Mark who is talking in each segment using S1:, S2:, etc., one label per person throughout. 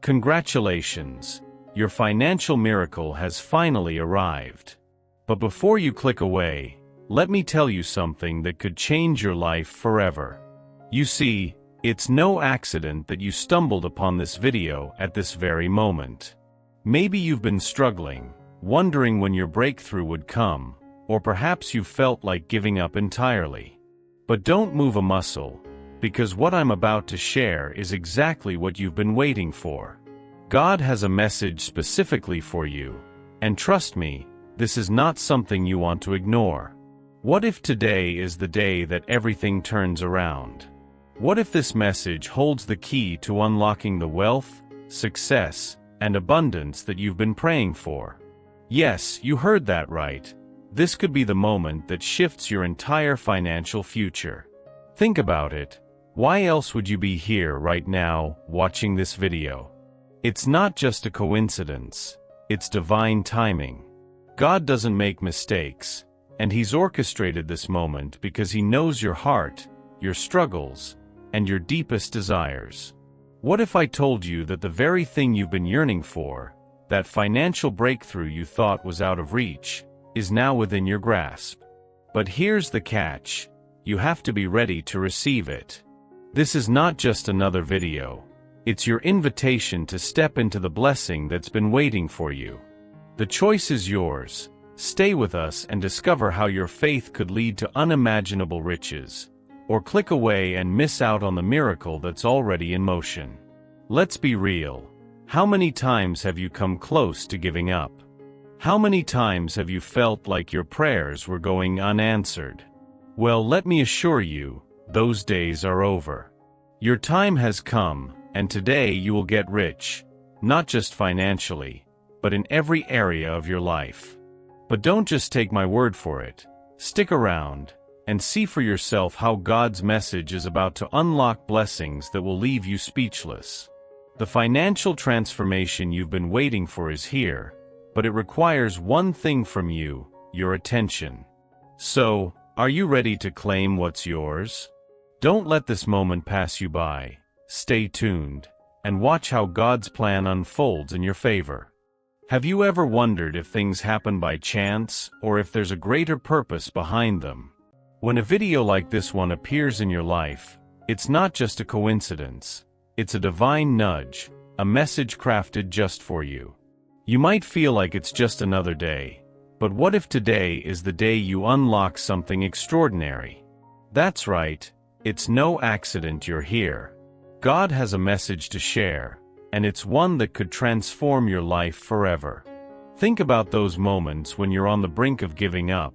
S1: Congratulations! Your financial miracle has finally arrived. But before you click away, let me tell you something that could change your life forever. You see, it's no accident that you stumbled upon this video at this very moment. Maybe you've been struggling, wondering when your breakthrough would come, or perhaps you felt like giving up entirely. But don't move a muscle, because what I'm about to share is exactly what you've been waiting for. God has a message specifically for you, and trust me, this is not something you want to ignore. What if today is the day that everything turns around? What if this message holds the key to unlocking the wealth, success, and abundance that you've been praying for? Yes, you heard that right. This could be the moment that shifts your entire financial future. Think about it. Why else would you be here right now, watching this video? It's not just a coincidence. It's divine timing. God doesn't make mistakes, and He's orchestrated this moment because He knows your heart, your struggles, and your deepest desires. What if I told you that the very thing you've been yearning for, that financial breakthrough you thought was out of reach, is now within your grasp? But here's the catch. You have to be ready to receive it. This is not just another video. It's your invitation to step into the blessing that's been waiting for you. The choice is yours. Stay with us and discover how your faith could lead to unimaginable riches, or click away and miss out on the miracle that's already in motion. Let's be real. How many times have you come close to giving up? How many times have you felt like your prayers were going unanswered? Well, let me assure you, those days are over. Your time has come, and today you will get rich, not just financially, but in every area of your life. But don't just take my word for it. Stick around and see for yourself how God's message is about to unlock blessings that will leave you speechless. The financial transformation you've been waiting for is here, but it requires one thing from you: your attention. So, are you ready to claim what's yours? Don't let this moment pass you by. Stay tuned, and watch how God's plan unfolds in your favor. Have you ever wondered if things happen by chance, or if there's a greater purpose behind them? When a video like this one appears in your life, it's not just a coincidence. It's a divine nudge, a message crafted just for you. You might feel like it's just another day, but what if today is the day you unlock something extraordinary? That's right, it's no accident you're here. God has a message to share, and it's one that could transform your life forever. Think about those moments when you're on the brink of giving up,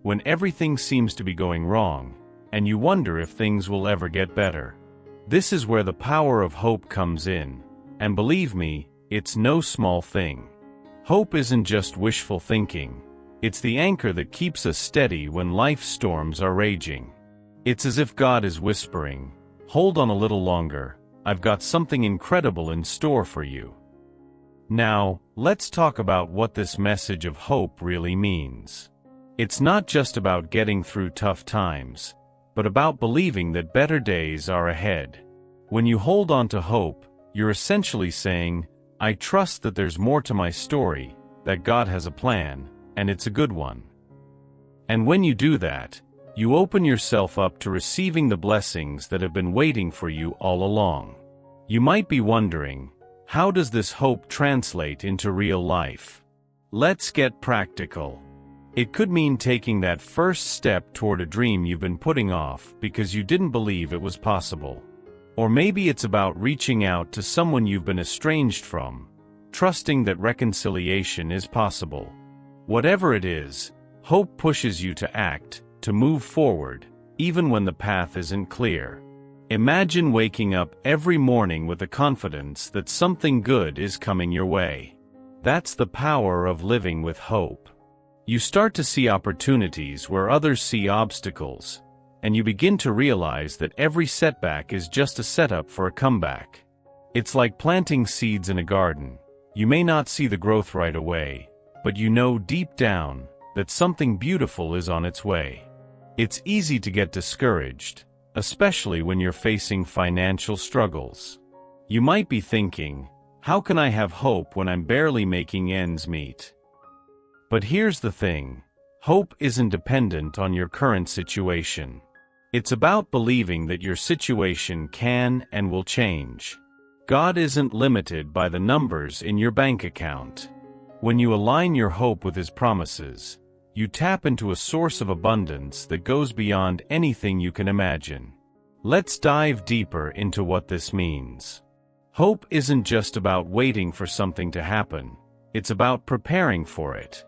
S1: when everything seems to be going wrong, and you wonder if things will ever get better. This is where the power of hope comes in, and believe me, it's no small thing. Hope isn't just wishful thinking. It's the anchor that keeps us steady when life's storms are raging. It's as if God is whispering, "Hold on a little longer, I've got something incredible in store for you." Now, let's talk about what this message of hope really means. It's not just about getting through tough times, but about believing that better days are ahead. When you hold on to hope, you're essentially saying, "I trust that there's more to my story, that God has a plan, and it's a good one." And when you do that, you open yourself up to receiving the blessings that have been waiting for you all along. You might be wondering, how does this hope translate into real life? Let's get practical. It could mean taking that first step toward a dream you've been putting off because you didn't believe it was possible. Or maybe it's about reaching out to someone you've been estranged from, trusting that reconciliation is possible. Whatever it is, hope pushes you to act, to move forward, even when the path isn't clear. Imagine waking up every morning with the confidence that something good is coming your way. That's the power of living with hope. You start to see opportunities where others see obstacles, and you begin to realize that every setback is just a setup for a comeback. It's like planting seeds in a garden. You may not see the growth right away, but you know deep down that something beautiful is on its way. It's easy to get discouraged, especially when you're facing financial struggles. You might be thinking, How can I have hope when I'm barely making ends meet? But here's the thing. Hope isn't dependent on your current situation. It's about believing that your situation can and will change. God isn't limited by the numbers in your bank account. When you align your hope with His promises, you tap into a source of abundance that goes beyond anything you can imagine. Let's dive deeper into what this means. Hope isn't just about waiting for something to happen. It's about preparing for it.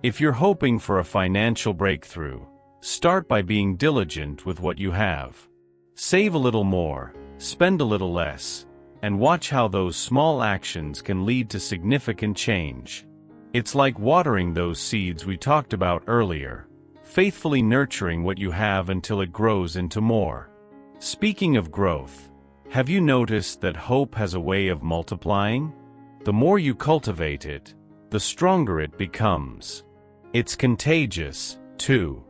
S1: If you're hoping for a financial breakthrough, start by being diligent with what you have. Save a little more, spend a little less, and watch how those small actions can lead to significant change. It's like watering those seeds we talked about earlier, faithfully nurturing what you have until it grows into more. Speaking of growth, have you noticed that hope has a way of multiplying? The more you cultivate it, the stronger it becomes. It's contagious, too.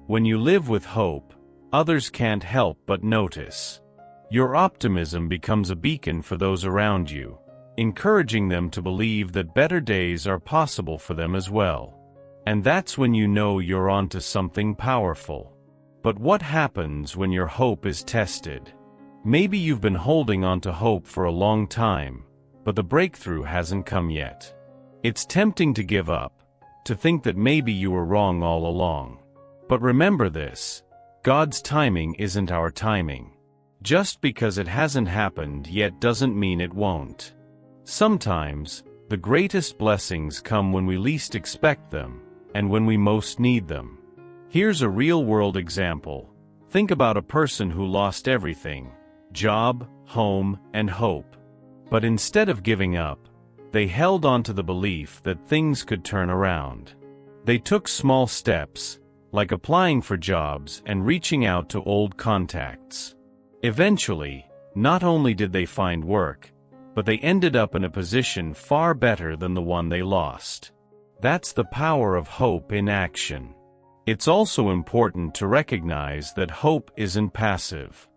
S1: When you live with hope, others can't help but notice. Your optimism becomes a beacon for those around you, encouraging them to believe that better days are possible for them as well. And that's when you know you're onto something powerful. But what happens when your hope is tested? Maybe you've been holding on to hope for a long time, but the breakthrough hasn't come yet. It's tempting to give up, to think that maybe you were wrong all along. But remember this: God's timing isn't our timing. Just because it hasn't happened yet doesn't mean it won't. Sometimes, the greatest blessings come when we least expect them, and when we most need them. Here's a real-world example. Think about a person who lost everything: job, home, and hope. But instead of giving up, they held on to the belief that things could turn around. They took small steps, like applying for jobs and reaching out to old contacts. Eventually, not only did they find work, but they ended up in a position far better than the one they lost. That's the power of hope in action. It's also important to recognize that hope isn't passive.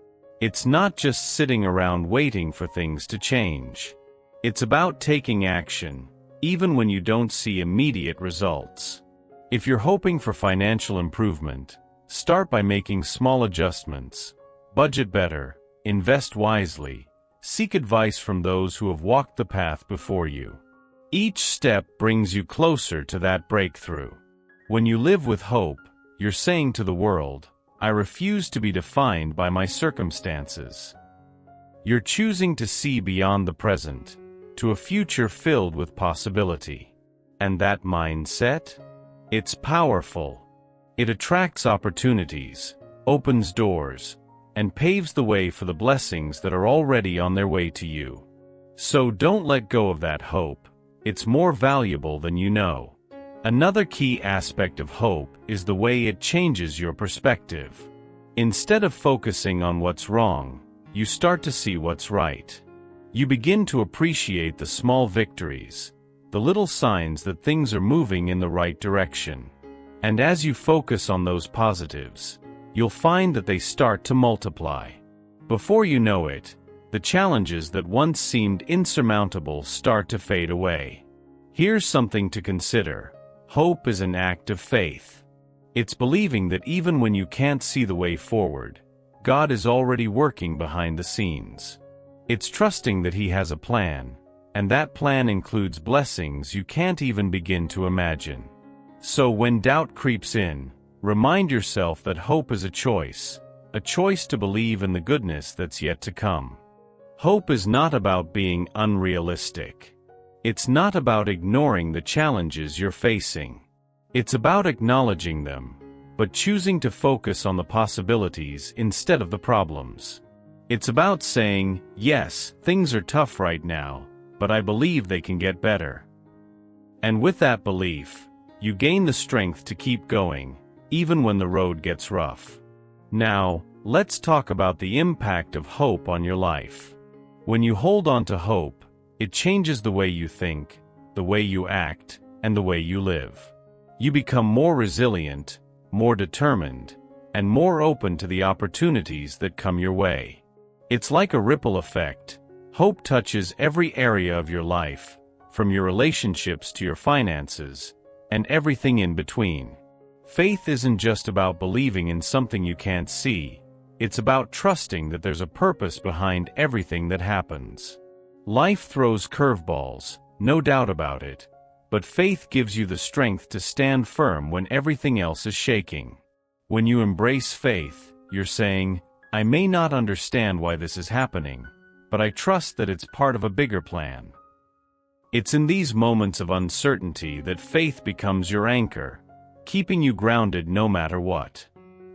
S1: It's not just sitting around waiting for things to change. It's about taking action, even when you don't see immediate results. If you're hoping for financial improvement, start by making small adjustments. Budget better, invest wisely, seek advice from those who have walked the path before you. Each step brings you closer to that breakthrough. When you live with hope, you're saying to the world, "I refuse to be defined by my circumstances." You're choosing to see beyond the present, to a future filled with possibility. And that mindset? It's powerful. It attracts opportunities, opens doors, and paves the way for the blessings that are already on their way to you. So don't let go of that hope. It's more valuable than you know. Another key aspect of hope is the way it changes your perspective. Instead of focusing on what's wrong, you start to see what's right. You begin to appreciate the small victories, the little signs that things are moving in the right direction. And as you focus on those positives, you'll find that they start to multiply. Before you know it, the challenges that once seemed insurmountable start to fade away. Here's something to consider. Hope is an act of faith. It's believing that even when you can't see the way forward, God is already working behind the scenes. It's trusting that He has a plan, and that plan includes blessings you can't even begin to imagine. So when doubt creeps in, remind yourself that hope is a choice to believe in the goodness that's yet to come. Hope is not about being unrealistic. It's not about ignoring the challenges you're facing. It's about acknowledging them, but choosing to focus on the possibilities instead of the problems. It's about saying, "Yes, things are tough right now, but I believe they can get better." And with that belief, you gain the strength to keep going, even when the road gets rough. Now, let's talk about the impact of hope on your life. When you hold on to hope, it changes the way you think, the way you act, and the way you live. You become more resilient, more determined, and more open to the opportunities that come your way. It's like a ripple effect. Hope touches every area of your life, from your relationships to your finances, and everything in between. Faith isn't just about believing in something you can't see. It's about trusting that there's a purpose behind everything that happens. Life throws curveballs, no doubt about it, but faith gives you the strength to stand firm when everything else is shaking. When you embrace faith, you're saying, I may not understand why this is happening, but I trust that it's part of a bigger plan. It's in these moments of uncertainty that faith becomes your anchor, keeping you grounded no matter what.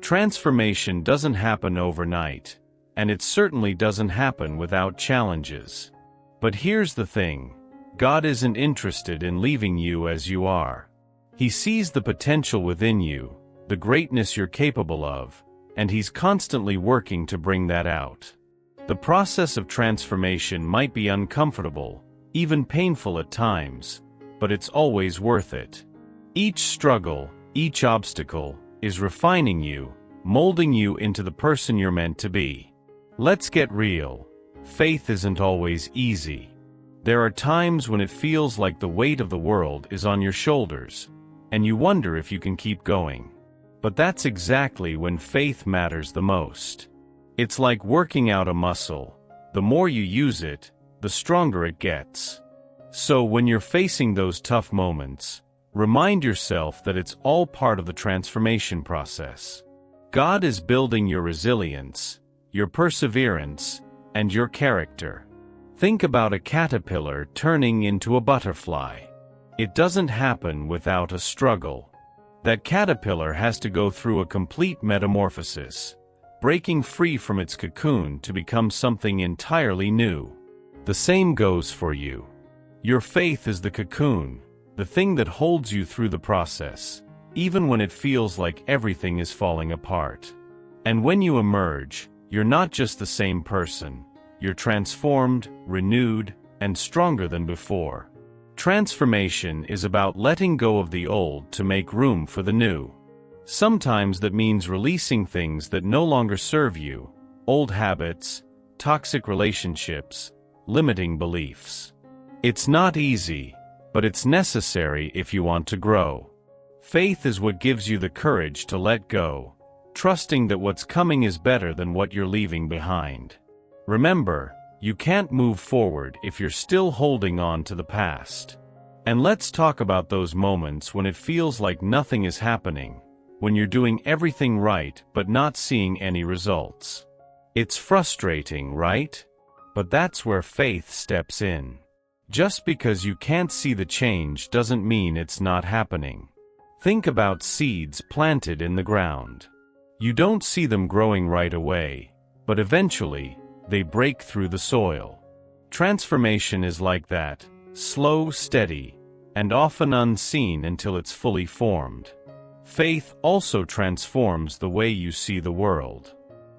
S1: Transformation doesn't happen overnight, and it certainly doesn't happen without challenges. But here's the thing, God isn't interested in leaving you as you are. He sees the potential within you, the greatness you're capable of, and He's constantly working to bring that out. The process of transformation might be uncomfortable, even painful at times, but it's always worth it. Each struggle, each obstacle, is refining you, molding you into the person you're meant to be. Let's get real. Faith isn't always easy. There are times when it feels like the weight of the world is on your shoulders, and you wonder if you can keep going. But that's exactly when faith matters the most. It's like working out a muscle. The more you use it, the stronger it gets. So when you're facing those tough moments, remind yourself that it's all part of the transformation process. God is building your resilience, your perseverance, and your character. Think about a caterpillar turning into a butterfly. It doesn't happen without a struggle. That caterpillar has to go through a complete metamorphosis, breaking free from its cocoon to become something entirely new. The same goes for you. Your faith is the cocoon, the thing that holds you through the process, even when it feels like everything is falling apart. And when you emerge, you're not just the same person. You're transformed, renewed, and stronger than before. Transformation is about letting go of the old to make room for the new. Sometimes that means releasing things that no longer serve you, old habits, toxic relationships, limiting beliefs. It's not easy, but it's necessary if you want to grow. Faith is what gives you the courage to let go, trusting that what's coming is better than what you're leaving behind. Remember, you can't move forward if you're still holding on to the past. And let's talk about those moments when it feels like nothing is happening, when you're doing everything right but not seeing any results. It's frustrating, right? But that's where faith steps in. Just because you can't see the change doesn't mean it's not happening. Think about seeds planted in the ground. You don't see them growing right away, but eventually, they break through the soil. Transformation is like that, slow, steady, and often unseen until it's fully formed. Faith also transforms the way you see the world.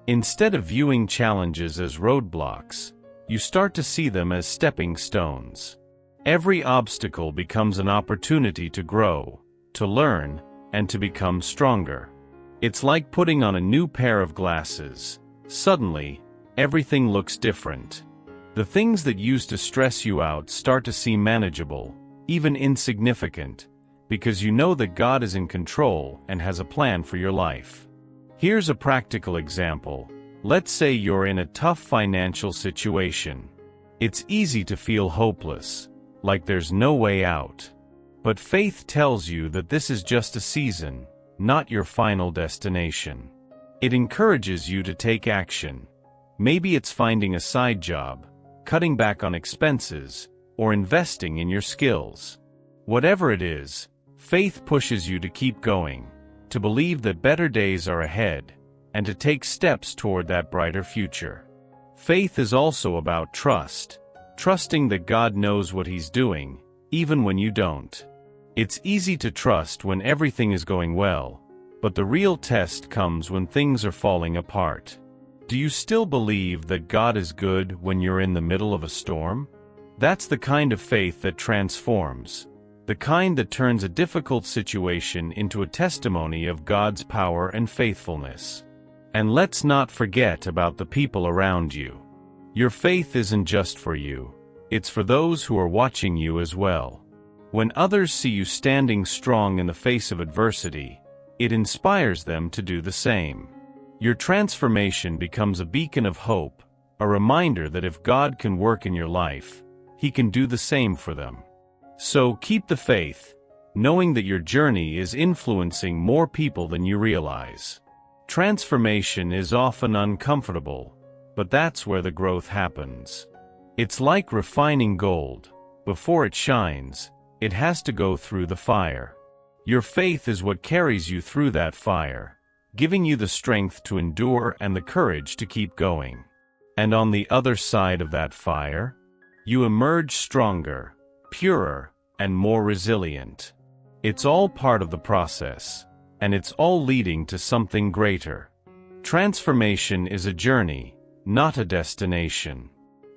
S1: Instead of viewing challenges as roadblocks, you start to see them as stepping stones. Every obstacle becomes an opportunity to grow, to learn, and to become stronger. It's like putting on a new pair of glasses. Suddenly, everything looks different. The things that used to stress you out start to seem manageable, even insignificant, because you know that God is in control and has a plan for your life. Here's a practical example. Let's say you're in a tough financial situation. It's easy to feel hopeless, like there's no way out. But faith tells you that this is just a season, not your final destination. It encourages you to take action. Maybe it's finding a side job, cutting back on expenses, or investing in your skills. Whatever it is, faith pushes you to keep going, to believe that better days are ahead, and to take steps toward that brighter future. Faith is also about trust, trusting that God knows what He's doing, even when you don't. It's easy to trust when everything is going well, but the real test comes when things are falling apart. Do you still believe that God is good when you're in the middle of a storm? That's the kind of faith that transforms, the kind that turns a difficult situation into a testimony of God's power and faithfulness. And let's not forget about the people around you. Your faith isn't just for you, it's for those who are watching you as well. When others see you standing strong in the face of adversity, it inspires them to do the same. Your transformation becomes a beacon of hope, a reminder that if God can work in your life, He can do the same for them. So keep the faith, knowing that your journey is influencing more people than you realize. Transformation is often uncomfortable, but that's where the growth happens. It's like refining gold. Before it shines, it has to go through the fire. Your faith is what carries you through that fire, giving you the strength to endure and the courage to keep going. And on the other side of that fire, you emerge stronger, purer, and more resilient. It's all part of the process, and it's all leading to something greater. Transformation is a journey, not a destination.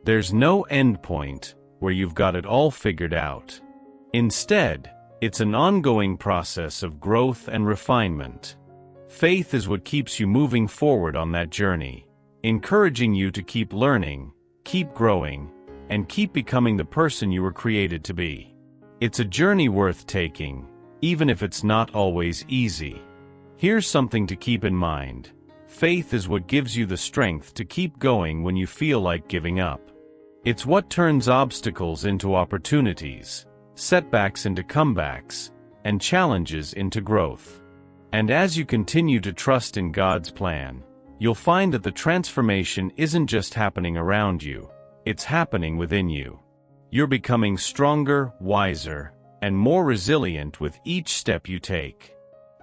S1: There's no end point where you've got it all figured out. Instead, it's an ongoing process of growth and refinement. Faith is what keeps you moving forward on that journey, encouraging you to keep learning, keep growing, and keep becoming the person you were created to be. It's a journey worth taking, even if it's not always easy. Here's something to keep in mind. Faith is what gives you the strength to keep going when you feel like giving up. It's what turns obstacles into opportunities, setbacks into comebacks, and challenges into growth. And as you continue to trust in God's plan, you'll find that the transformation isn't just happening around you, it's happening within you. You're becoming stronger, wiser, and more resilient with each step you take.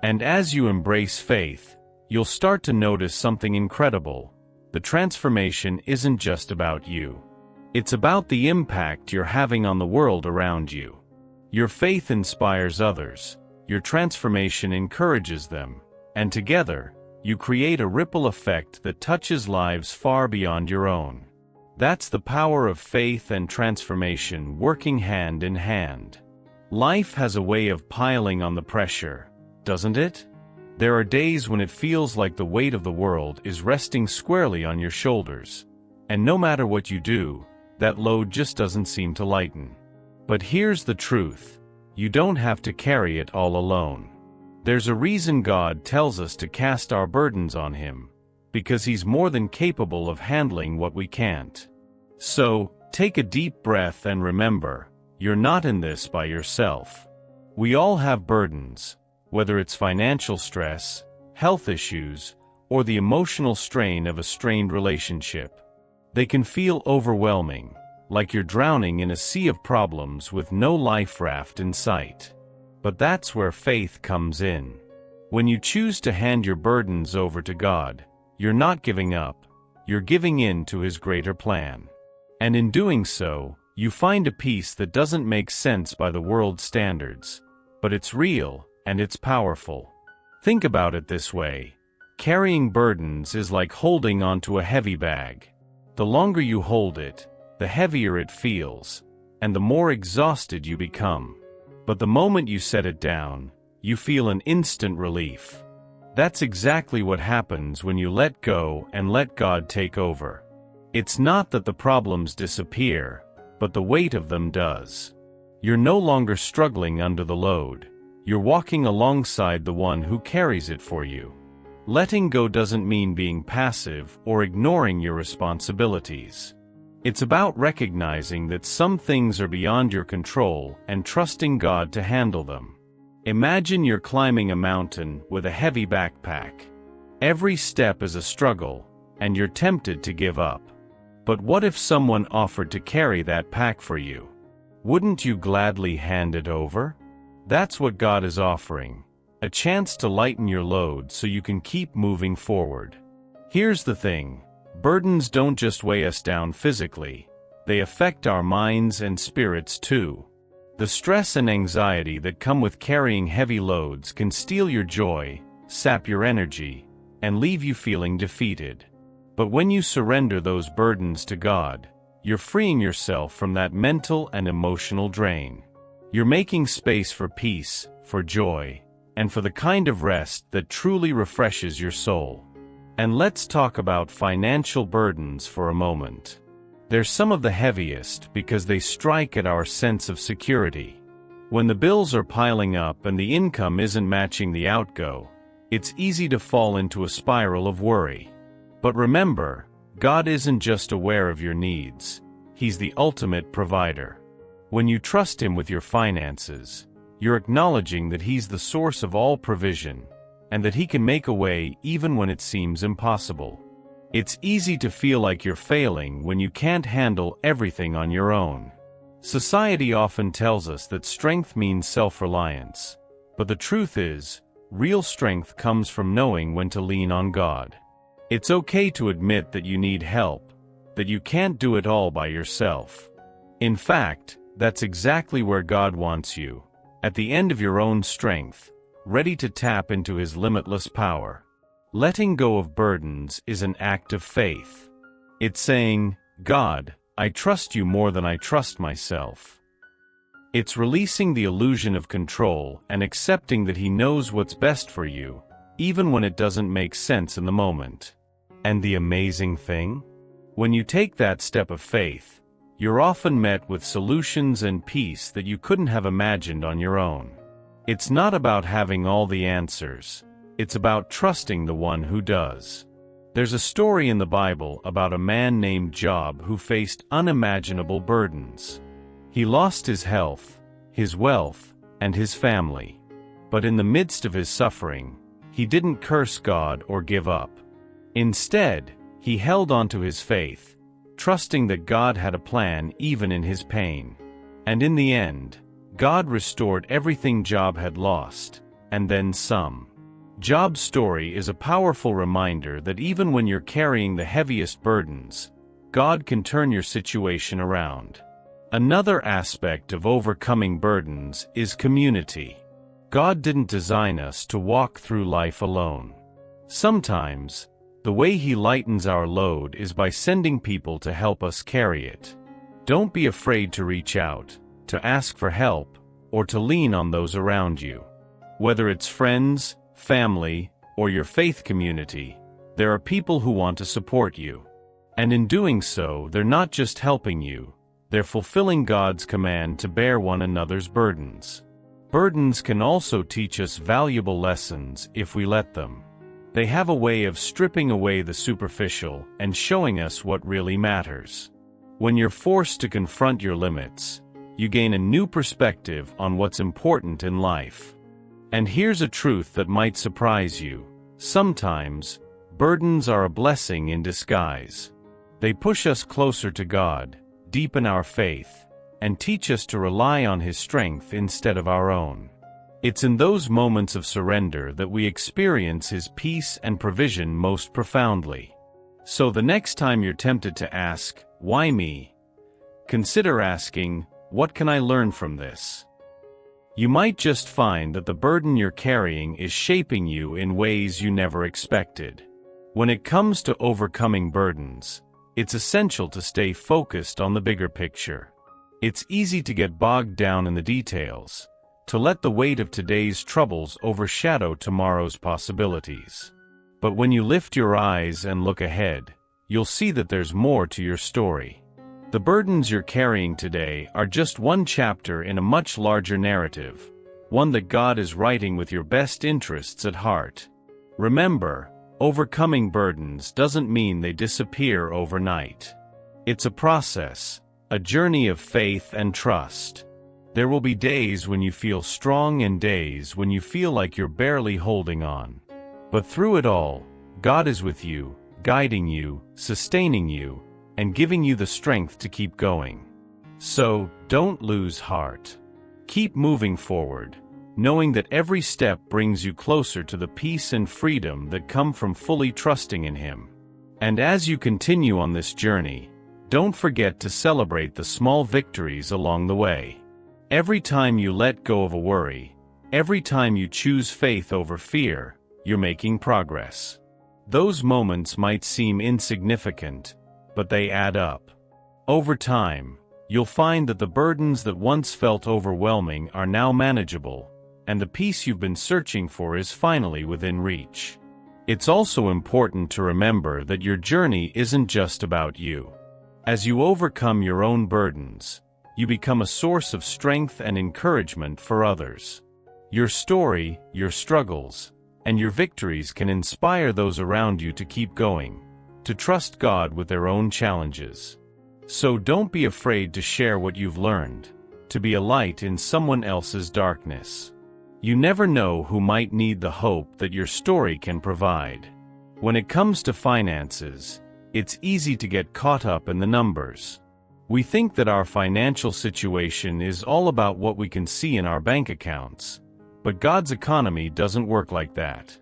S1: And as you embrace faith, you'll start to notice something incredible. The transformation isn't just about you. It's about the impact you're having on the world around you. Your faith inspires others, your transformation encourages them, and together, you create a ripple effect that touches lives far beyond your own. That's the power of faith and transformation working hand in hand. Life has a way of piling on the pressure, doesn't it? There are days when it feels like the weight of the world is resting squarely on your shoulders, and no matter what you do, that load just doesn't seem to lighten. But here's the truth: you don't have to carry it all alone. There's a reason God tells us to cast our burdens on Him, because He's more than capable of handling what we can't. So, take a deep breath and remember, you're not in this by yourself. We all have burdens, whether it's financial stress, health issues, or the emotional strain of a strained relationship. They can feel overwhelming, like you're drowning in a sea of problems with no life raft in sight. But that's where faith comes in. When you choose to hand your burdens over to God, you're not giving up, you're giving in to His greater plan. And in doing so, you find a peace that doesn't make sense by the world's standards, but it's real and it's powerful. Think about it this way: carrying burdens is like holding onto a heavy bag. The longer you hold it, the heavier it feels, and the more exhausted you become. But the moment you set it down, you feel an instant relief. That's exactly what happens when you let go and let God take over. It's not that the problems disappear, but the weight of them does. You're no longer struggling under the load. You're walking alongside the one who carries it for you. Letting go doesn't mean being passive or ignoring your responsibilities. It's about recognizing that some things are beyond your control and trusting God to handle them. Imagine you're climbing a mountain with a heavy backpack. Every step is a struggle, and you're tempted to give up. But what if someone offered to carry that pack for you? Wouldn't you gladly hand it over? That's what God is offering, a chance to lighten your load so you can keep moving forward. Here's the thing: burdens don't just weigh us down physically, they affect our minds and spirits too. The stress and anxiety that come with carrying heavy loads can steal your joy, sap your energy, and leave you feeling defeated. But when you surrender those burdens to God, you're freeing yourself from that mental and emotional drain. You're making space for peace, for joy, and for the kind of rest that truly refreshes your soul. And let's talk about financial burdens for a moment. They're some of the heaviest because they strike at our sense of security. When the bills are piling up and the income isn't matching the outgo, it's easy to fall into a spiral of worry. But remember, God isn't just aware of your needs. He's the ultimate provider. When you trust Him with your finances, you're acknowledging that He's the source of all provision, and that He can make a way even when it seems impossible. It's easy to feel like you're failing when you can't handle everything on your own. Society often tells us that strength means self-reliance, but the truth is, real strength comes from knowing when to lean on God. It's okay to admit that you need help, that you can't do it all by yourself. In fact, that's exactly where God wants you, at the end of your own strength, ready to tap into His limitless power. Letting go of burdens is an act of faith. It's saying, God, I trust you more than I trust myself. It's releasing the illusion of control and accepting that He knows what's best for you, even when it doesn't make sense in the moment. And the amazing thing? When you take that step of faith, you're often met with solutions and peace that you couldn't have imagined on your own. It's not about having all the answers. It's about trusting the one who does. There's a story in the Bible about a man named Job who faced unimaginable burdens. He lost his health, his wealth, and his family. But in the midst of his suffering, he didn't curse God or give up. Instead, he held on to his faith, trusting that God had a plan even in his pain. And in the end, God restored everything Job had lost, and then some. Job's story is a powerful reminder that even when you're carrying the heaviest burdens, God can turn your situation around. Another aspect of overcoming burdens is community. God didn't design us to walk through life alone. Sometimes, the way He lightens our load is by sending people to help us carry it. Don't be afraid to reach out, to ask for help, or to lean on those around you. Whether it's friends, family, or your faith community, there are people who want to support you. And in doing so, they're not just helping you, they're fulfilling God's command to bear one another's burdens. Burdens can also teach us valuable lessons if we let them. They have a way of stripping away the superficial and showing us what really matters. When you're forced to confront your limits, you gain a new perspective on what's important in life. And here's a truth that might surprise you. Sometimes, burdens are a blessing in disguise. They push us closer to God, deepen our faith, and teach us to rely on His strength instead of our own. It's in those moments of surrender that we experience His peace and provision most profoundly. So the next time you're tempted to ask, "Why me?" consider asking, "What can I learn from this?" You might just find that the burden you're carrying is shaping you in ways you never expected. When it comes to overcoming burdens, it's essential to stay focused on the bigger picture. It's easy to get bogged down in the details, to let the weight of today's troubles overshadow tomorrow's possibilities. But when you lift your eyes and look ahead, you'll see that there's more to your story. The burdens you're carrying today are just one chapter in a much larger narrative, one that God is writing with your best interests at heart. Remember, overcoming burdens doesn't mean they disappear overnight. It's a process, a journey of faith and trust. There will be days when you feel strong and days when you feel like you're barely holding on. But through it all, God is with you, guiding you, sustaining you, and giving you the strength to keep going. So, don't lose heart. Keep moving forward, knowing that every step brings you closer to the peace and freedom that come from fully trusting in Him. And as you continue on this journey, don't forget to celebrate the small victories along the way. Every time you let go of a worry, every time you choose faith over fear, you're making progress. Those moments might seem insignificant, but they add up. Over time, you'll find that the burdens that once felt overwhelming are now manageable, and the peace you've been searching for is finally within reach. It's also important to remember that your journey isn't just about you. As you overcome your own burdens, you become a source of strength and encouragement for others. Your story, your struggles, and your victories can inspire those around you to keep going, to trust God with their own challenges. So don't be afraid to share what you've learned, to be a light in someone else's darkness. You never know who might need the hope that your story can provide. When it comes to finances, it's easy to get caught up in the numbers. We think that our financial situation is all about what we can see in our bank accounts, but God's economy doesn't work like that.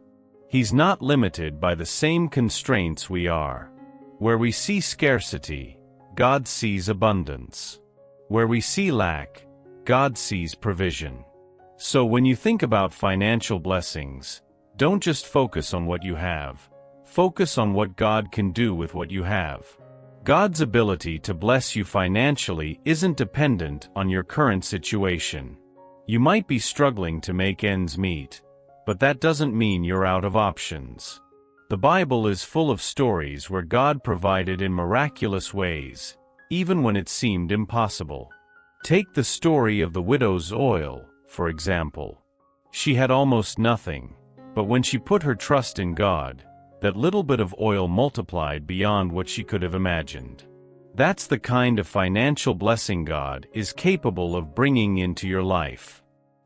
S1: He's not limited by the same constraints we are. Where we see scarcity, God sees abundance. Where we see lack, God sees provision. So when you think about financial blessings, don't just focus on what you have. Focus on what God can do with what you have. God's ability to bless you financially isn't dependent on your current situation. You might be struggling to make ends meet, but that doesn't mean you're out of options. The Bible is full of stories where God provided in miraculous ways, even when it seemed impossible. Take the story of the widow's oil, for example. She had almost nothing, but when she put her trust in God, that little bit of oil multiplied beyond what she could have imagined. That's the kind of financial blessing God is capable of bringing into your life.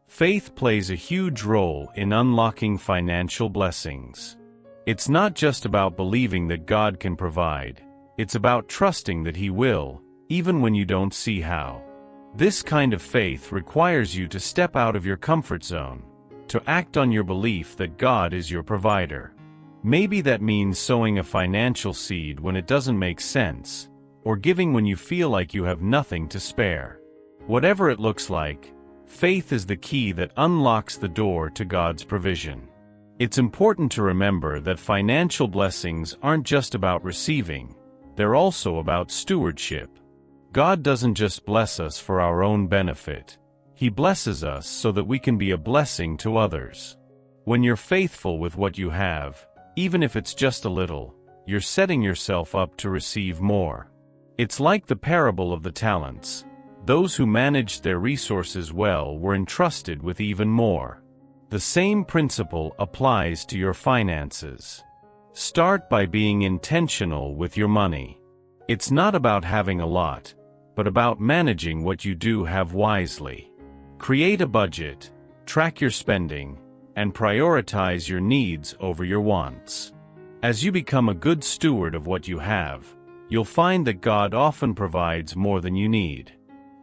S1: Faith plays a huge role in unlocking financial blessings. It's not just about believing that God can provide, it's about trusting that He will, even when you don't see how. This kind of faith requires you to step out of your comfort zone, to act on your belief that God is your provider. Maybe that means sowing a financial seed when it doesn't make sense, or giving when you feel like you have nothing to spare. Whatever it looks like, faith is the key that unlocks the door to God's provision. It's important to remember that financial blessings aren't just about receiving, they're also about stewardship. God doesn't just bless us for our own benefit. He blesses us so that we can be a blessing to others. When you're faithful with what you have, even if it's just a little, you're setting yourself up to receive more. It's like the parable of the talents. Those who managed their resources well were entrusted with even more. The same principle applies to your finances. Start by being intentional with your money. It's not about having a lot, but about managing what you do have wisely. Create a budget, track your spending, and prioritize your needs over your wants. As you become a good steward of what you have, you'll find that God often provides more than you need.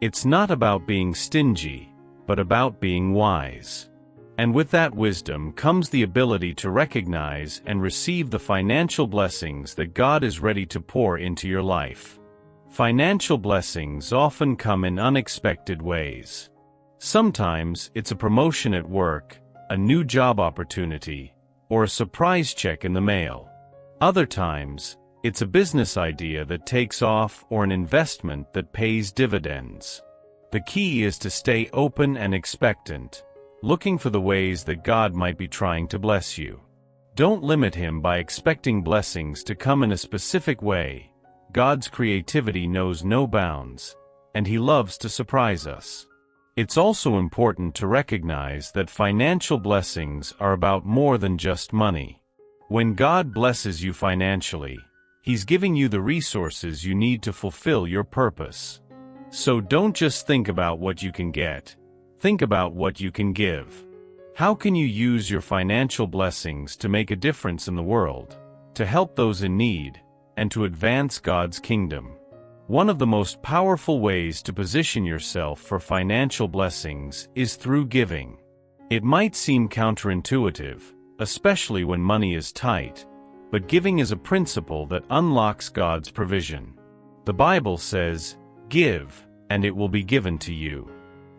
S1: It's not about being stingy, but about being wise. And with that wisdom comes the ability to recognize and receive the financial blessings that God is ready to pour into your life. Financial blessings often come in unexpected ways. Sometimes it's a promotion at work, a new job opportunity, or a surprise check in the mail. Other times, it's a business idea that takes off or an investment that pays dividends. The key is to stay open and expectant, looking for the ways that God might be trying to bless you. Don't limit Him by expecting blessings to come in a specific way. God's creativity knows no bounds, and He loves to surprise us. It's also important to recognize that financial blessings are about more than just money. When God blesses you financially, He's giving you the resources you need to fulfill your purpose. So don't just think about what you can get. Think about what you can give. How can you use your financial blessings to make a difference in the world, to help those in need, and to advance God's kingdom? One of the most powerful ways to position yourself for financial blessings is through giving. It might seem counterintuitive, especially when money is tight, but giving is a principle that unlocks God's provision. The Bible says, "Give, and it will be given to you.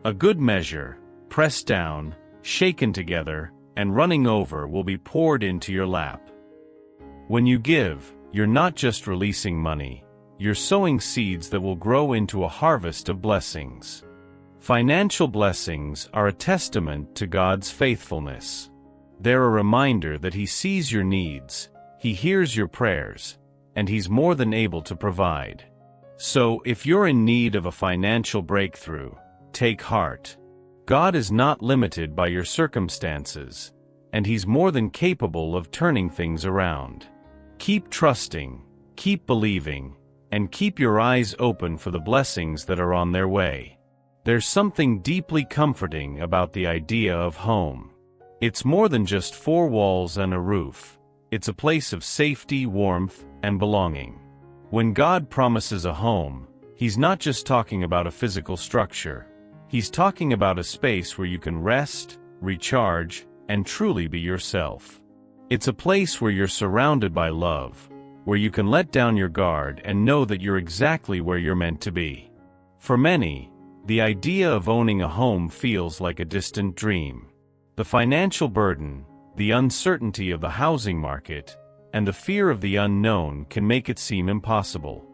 S1: A good measure, pressed down, shaken together, and running over will be poured into your lap." When you give, you're not just releasing money, you're sowing seeds that will grow into a harvest of blessings. Financial blessings are a testament to God's faithfulness. They're a reminder that He sees your needs, He hears your prayers, and He's more than able to provide. So, if you're in need of a financial breakthrough, take heart. God is not limited by your circumstances, and He's more than capable of turning things around. Keep trusting, keep believing, and keep your eyes open for the blessings that are on their way. There's something deeply comforting about the idea of home. It's more than just four walls and a roof. It's a place of safety, warmth, and belonging. When God promises a home, He's not just talking about a physical structure. He's talking about a space where you can rest, recharge, and truly be yourself. It's a place where you're surrounded by love, where you can let down your guard and know that you're exactly where you're meant to be. For many, the idea of owning a home feels like a distant dream. The financial burden, the uncertainty of the housing market, and the fear of the unknown can make it seem impossible.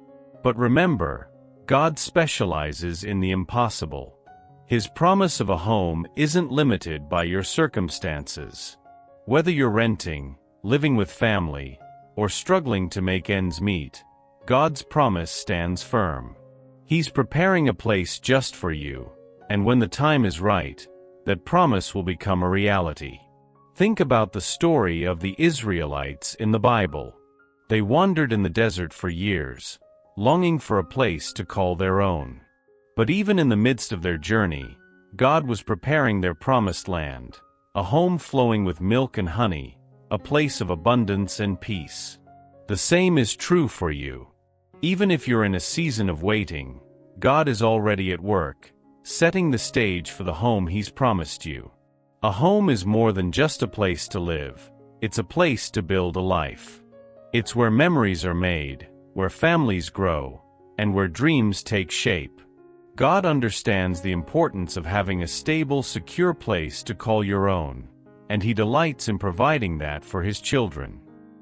S1: But remember, God specializes in the impossible. His promise of a home isn't limited by your circumstances. Whether you're renting, living with family, or struggling to make ends meet, God's promise stands firm. He's preparing a place just for you, and when the time is right, that promise will become a reality. Think about the story of the Israelites in the Bible. They wandered in the desert for years, longing for a place to call their own. But even in the midst of their journey, God was preparing their promised land, a home flowing with milk and honey, a place of abundance and peace. The same is true for you. Even if you're in a season of waiting, God is already at work, setting the stage for the home He's promised you. A home is more than just a place to live. It's a place to build a life. It's where memories are made, where families grow, and where dreams take shape. God understands the importance of having a stable, secure place to call your own, and He delights in providing that for His children.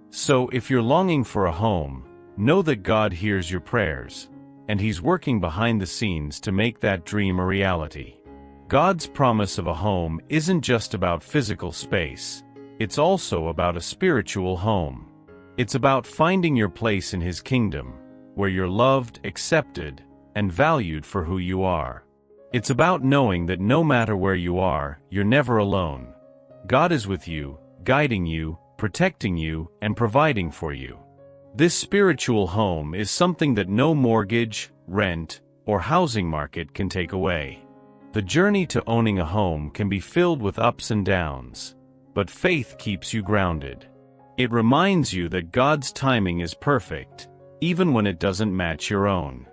S1: So if you're longing for a home, know that God hears your prayers, and He's working behind the scenes to make that dream a reality. God's promise of a home isn't just about physical space, it's also about a spiritual home. It's about finding your place in His kingdom, where you're loved, accepted, and valued for who you are. It's about knowing that no matter where you are, you're never alone. God is with you, guiding you, protecting you, and providing for you. This spiritual home is something that no mortgage, rent, or housing market can take away. The journey to owning a home can be filled with ups and downs, but faith keeps you grounded. It reminds you that God's timing is perfect, even when it doesn't match your own.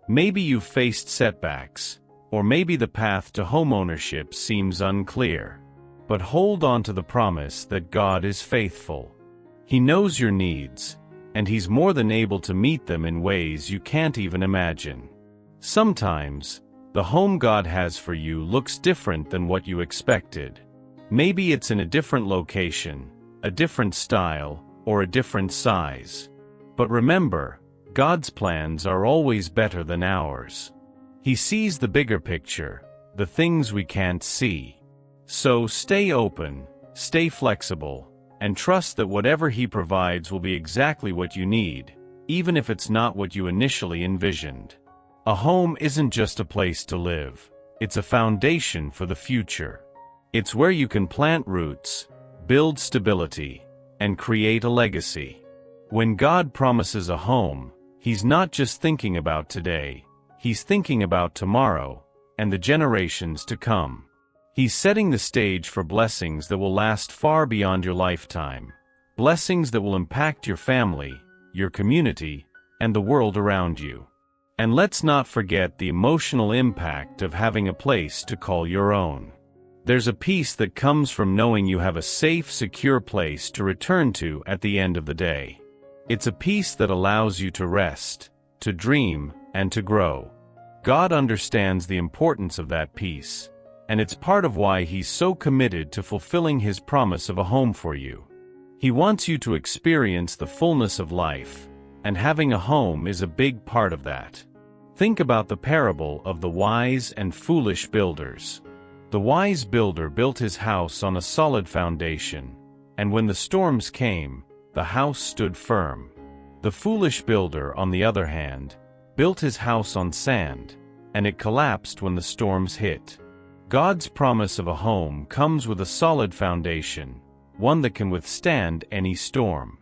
S1: Maybe you've faced setbacks, or maybe the path to homeownership seems unclear. But hold on to the promise that God is faithful. He knows your needs, and He's more than able to meet them in ways you can't even imagine. Sometimes, the home God has for you looks different than what you expected. Maybe it's in a different location, a different style, or a different size. But remember, God's plans are always better than ours. He sees the bigger picture, the things we can't see. So stay open, stay flexible, and trust that whatever He provides will be exactly what you need, even if it's not what you initially envisioned. A home isn't just a place to live, it's a foundation for the future. It's where you can plant roots, build stability, and create a legacy. When God promises a home, He's not just thinking about today, He's thinking about tomorrow, and the generations to come. He's setting the stage for blessings that will last far beyond your lifetime. Blessings that will impact your family, your community, and the world around you. And let's not forget the emotional impact of having a place to call your own. There's a peace that comes from knowing you have a safe, secure place to return to at the end of the day. It's a peace that allows you to rest, to dream, and to grow. God understands the importance of that peace, and it's part of why He's so committed to fulfilling His promise of a home for you. He wants you to experience the fullness of life, and having a home is a big part of that. Think about the parable of the wise and foolish builders. The wise builder built his house on a solid foundation, and when the storms came, the house stood firm. The foolish builder, on the other hand, built his house on sand, and it collapsed when the storms hit. God's promise of a home comes with a solid foundation, one that can withstand any storm.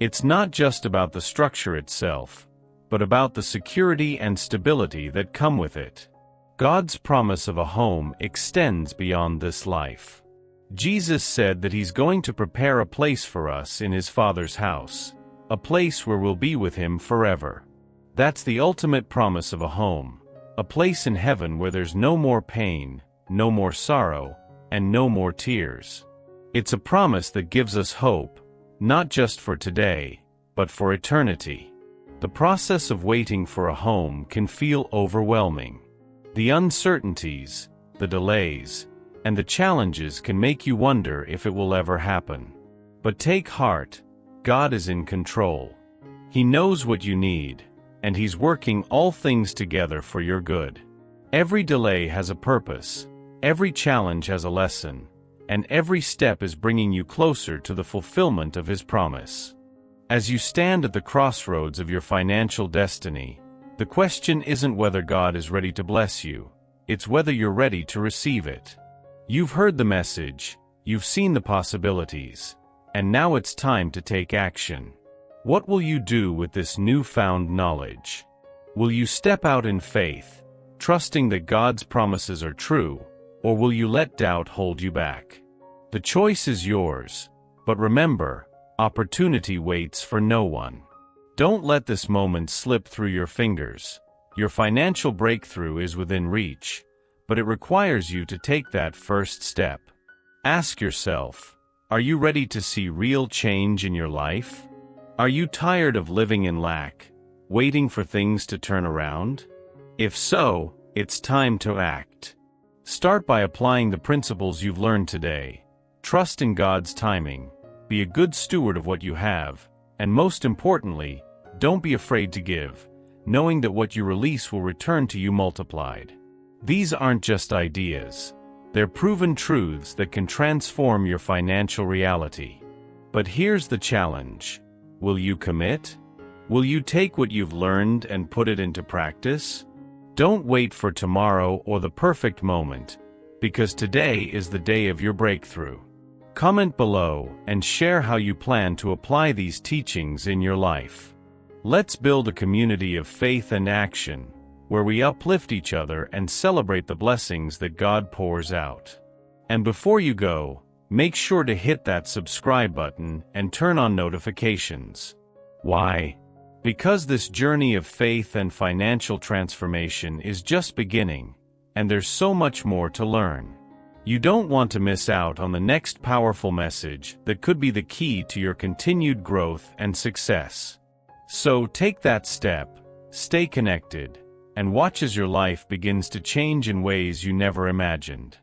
S1: It's not just about the structure itself, but about the security and stability that come with it. God's promise of a home extends beyond this life. Jesus said that He's going to prepare a place for us in His Father's house, a place where we'll be with Him forever. That's the ultimate promise of a home, a place in heaven where there's no more pain, no more sorrow, and no more tears. It's a promise that gives us hope, not just for today, but for eternity. The process of waiting for a home can feel overwhelming. The uncertainties, the delays, and the challenges can make you wonder if it will ever happen. But take heart, God is in control. He knows what you need, and He's working all things together for your good. Every delay has a purpose, every challenge has a lesson, and every step is bringing you closer to the fulfillment of His promise. As you stand at the crossroads of your financial destiny, the question isn't whether God is ready to bless you, it's whether you're ready to receive it. You've heard the message, you've seen the possibilities, and now it's time to take action. What will you do with this newfound knowledge? Will you step out in faith, trusting that God's promises are true, or will you let doubt hold you back? The choice is yours, but remember, opportunity waits for no one. Don't let this moment slip through your fingers. Your financial breakthrough is within reach, but it requires you to take that first step. Ask yourself, are you ready to see real change in your life? Are you tired of living in lack, waiting for things to turn around? If so, it's time to act. Start by applying the principles you've learned today. Trust in God's timing, be a good steward of what you have, and most importantly, don't be afraid to give, knowing that what you release will return to you multiplied. These aren't just ideas. They're proven truths that can transform your financial reality. But here's the challenge. Will you commit? Will you take what you've learned and put it into practice? Don't wait for tomorrow or the perfect moment, because today is the day of your breakthrough. Comment below and share how you plan to apply these teachings in your life. Let's build a community of faith and action, where we uplift each other and celebrate the blessings that God pours out. And before you go, make sure to hit that subscribe button and turn on notifications. Why? Because this journey of faith and financial transformation is just beginning, and there's so much more to learn. You don't want to miss out on the next powerful message that could be the key to your continued growth and success. So take that step, stay connected, and watch as your life begins to change in ways you never imagined.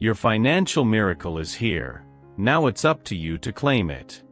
S1: Your financial miracle is here. Now it's up to you to claim it.